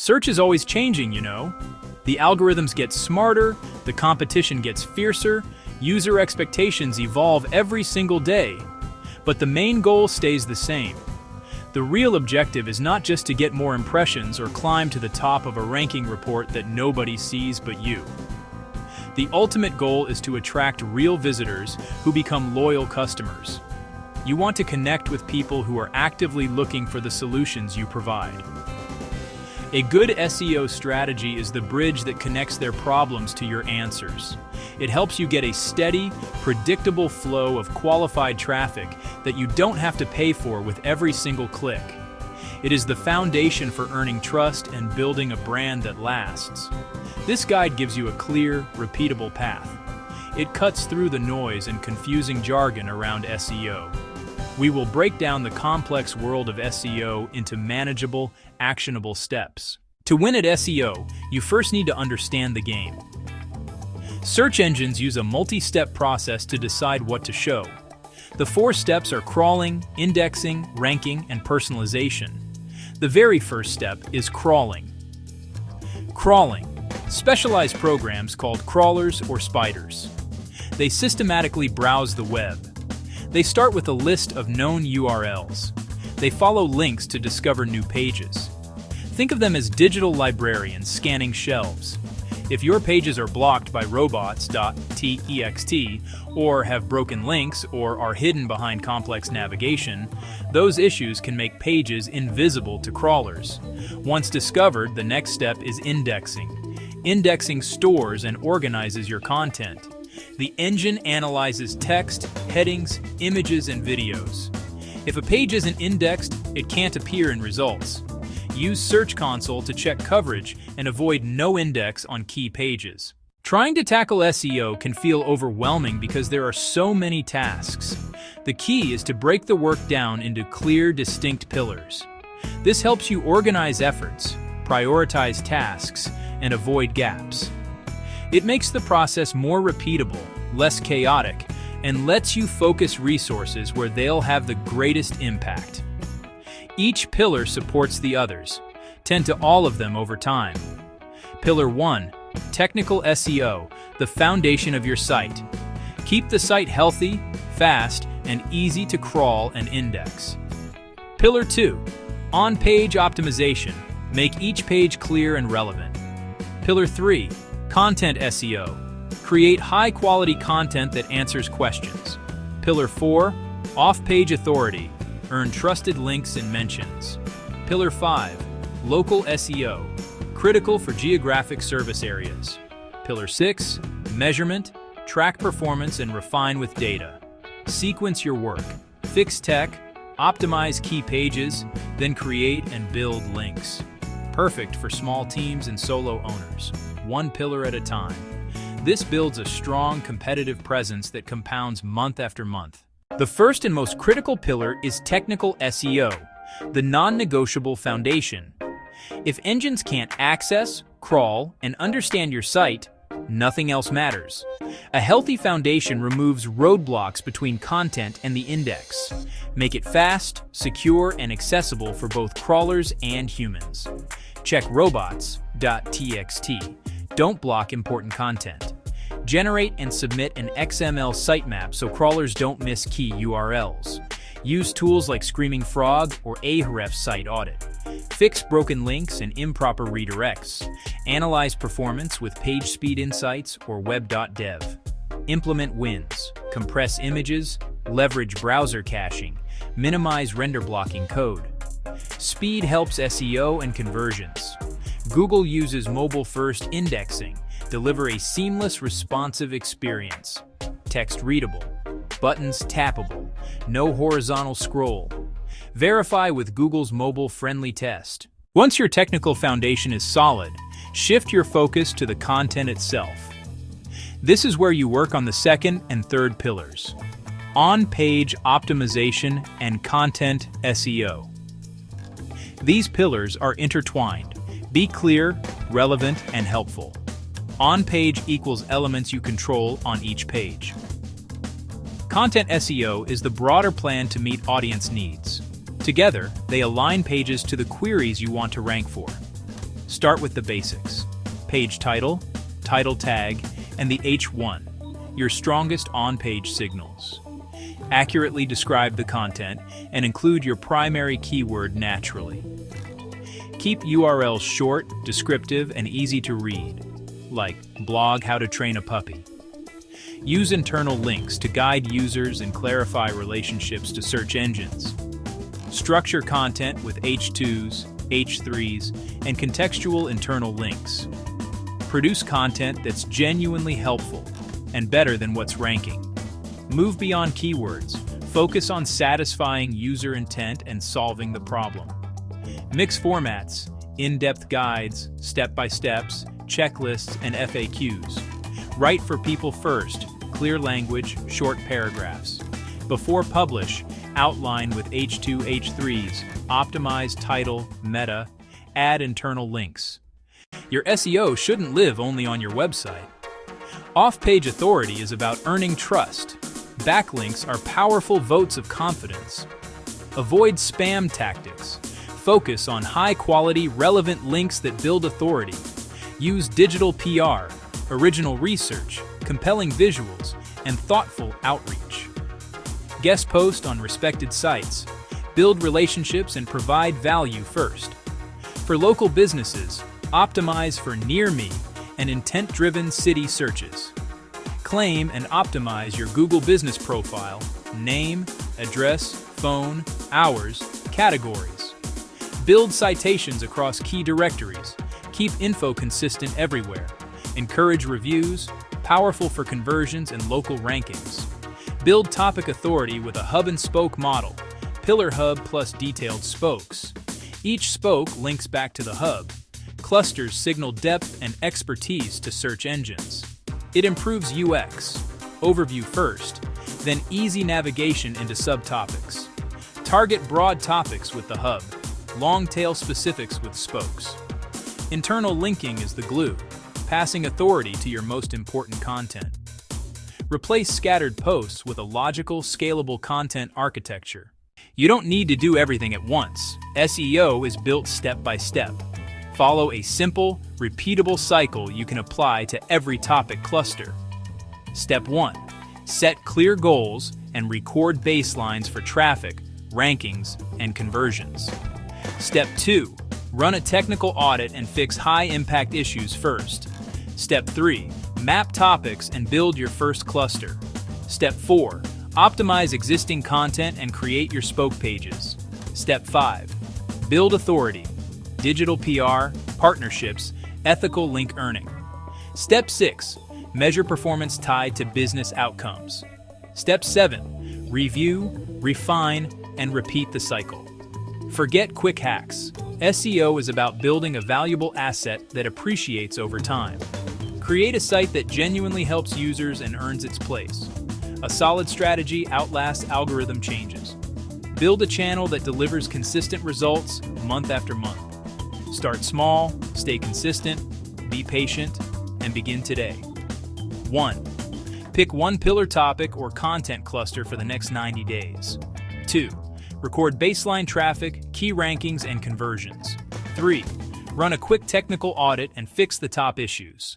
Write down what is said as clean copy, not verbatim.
Search is always changing, you know. The algorithms get smarter, the competition gets fiercer, user expectations evolve every single day. But the main goal stays the same. The real objective is not just to get more impressions or climb to the top of a ranking report that nobody sees but you. The ultimate goal is to attract real visitors who become loyal customers. You want to connect with people who are actively looking for the solutions you provide. A good SEO strategy is the bridge that connects their problems to your answers. It helps you get a steady, predictable flow of qualified traffic that you don't have to pay for with every single click. It is the foundation for earning trust and building a brand that lasts. This guide gives you a clear, repeatable path. It cuts through the noise and confusing jargon around SEO. We will break down the complex world of SEO into manageable, actionable steps. To win at SEO, you first need to understand the game. Search engines use a multi-step process to decide what to show. The 4 steps are crawling, indexing, ranking, and personalization. The very first step is crawling. Crawling. Specialized programs called crawlers or spiders. They systematically browse the web. They start with a list of known URLs. They follow links to discover new pages. Think of them as digital librarians scanning shelves. If your pages are blocked by robots.txt or have broken links or are hidden behind complex navigation, those issues can make pages invisible to crawlers. Once discovered, the next step is indexing. Indexing stores and organizes your content. The engine analyzes text, headings, images, and videos. If a page isn't indexed, it can't appear in results. Use Search Console to check coverage and avoid no index on key pages. Trying to tackle SEO can feel overwhelming because there are so many tasks. The key is to break the work down into clear, distinct pillars. This helps you organize efforts, prioritize tasks, and avoid gaps. It makes the process more repeatable, less chaotic, and lets you focus resources where they'll have the greatest impact. Each pillar supports the others. Tend to all of them over time. Pillar 1. Technical SEO, the foundation of your site. Keep the site healthy, fast, and easy to crawl and index. Pillar 2. On-page optimization. Make each page clear and relevant. Pillar 3. Content SEO. Create high-quality content that answers questions. Pillar 4. Off-page authority. Earn trusted links and mentions. Pillar 5. Local SEO. Critical for geographic service areas. Pillar 6. Measurement. Track performance and refine with data. Sequence your work. Fix tech. Optimize key pages. Then create and build links. Perfect for small teams and solo owners. One pillar at a time. This builds a strong competitive presence that compounds month after month. The first and most critical pillar is technical SEO, the non-negotiable foundation. If engines can't access, crawl, and understand your site, nothing else matters. A healthy foundation removes roadblocks between content and the index. Make it fast, secure, and accessible for both crawlers and humans. Check robots.txt. Don't block important content. Generate and submit an XML sitemap so crawlers don't miss key URLs. Use tools like Screaming Frog or Ahrefs Site Audit. Fix broken links and improper redirects. Analyze performance with PageSpeed Insights or Web.dev. Implement wins. Compress images, leverage browser caching, minimize render blocking code. Speed helps SEO and conversions. Google uses mobile-first indexing. Deliver a seamless, responsive experience. Text readable. Buttons tappable. No horizontal scroll. Verify with Google's mobile-friendly test. Once your technical foundation is solid, shift your focus to the content itself. This is where you work on the second and third pillars: on-page optimization and content SEO. These pillars are intertwined. Be clear, relevant, and helpful. On-page equals elements you control on each page. Content SEO is the broader plan to meet audience needs. Together, they align pages to the queries you want to rank for. Start with the basics. Page title, title tag, and the H1, your strongest on-page signals. Accurately describe the content and include your primary keyword naturally. Keep URLs short, descriptive, and easy to read, like blog how to train a puppy. Use internal links to guide users and clarify relationships to search engines. Structure content with H2s, H3s, and contextual internal links. Produce content that's genuinely helpful and better than what's ranking. Move beyond keywords. Focus on satisfying user intent and solving the problem. Mix formats, in-depth guides, step-by-steps, checklists, and FAQs. Write for people first, clear language, short paragraphs. Before publish, outline with H2, H3s, optimize title, meta, add internal links. Your SEO shouldn't live only on your website. Off-page authority is about earning trust. Backlinks are powerful votes of confidence. Avoid spam tactics. Focus on high-quality, relevant links that build authority. Use digital PR, original research, compelling visuals, and thoughtful outreach. Guest post on respected sites. Build relationships and provide value first. For local businesses, optimize for near me and intent-driven city searches. Claim and optimize your Google business profile, name, address, phone, hours, categories. Build citations across key directories. Keep info consistent everywhere. Encourage reviews, powerful for conversions and local rankings. Build topic authority with a hub-and-spoke model, pillar hub plus detailed spokes. Each spoke links back to the hub. Clusters signal depth and expertise to search engines. It improves UX, overview first, then easy navigation into subtopics. Target broad topics with the hub, long-tail specifics with spokes. Internal linking is the glue, passing authority to your most important content. Replace scattered posts with a logical, scalable content architecture. You don't need to do everything at once. SEO is built step by step. Follow a simple, repeatable cycle you can apply to every topic cluster. Step 1. Set clear goals and record baselines for traffic, rankings, and conversions. Step 2. Run a technical audit and fix high-impact issues first. Step 3. Map topics and build your first cluster. Step 4. Optimize existing content and create your spoke pages. Step 5. Build authority, digital PR, partnerships, ethical link earning. Step 6. Measure performance tied to business outcomes. Step 7. Review, refine, and repeat the cycle. Forget quick hacks. SEO is about building a valuable asset that appreciates over time. Create a site that genuinely helps users and earns its place. A solid strategy outlasts algorithm changes. Build a channel that delivers consistent results month after month. Start small, stay consistent, be patient, and begin today. 1. Pick one pillar topic or content cluster for the next 90 days. 2. Record baseline traffic, key rankings, and conversions. 3. Run a quick technical audit and fix the top issues.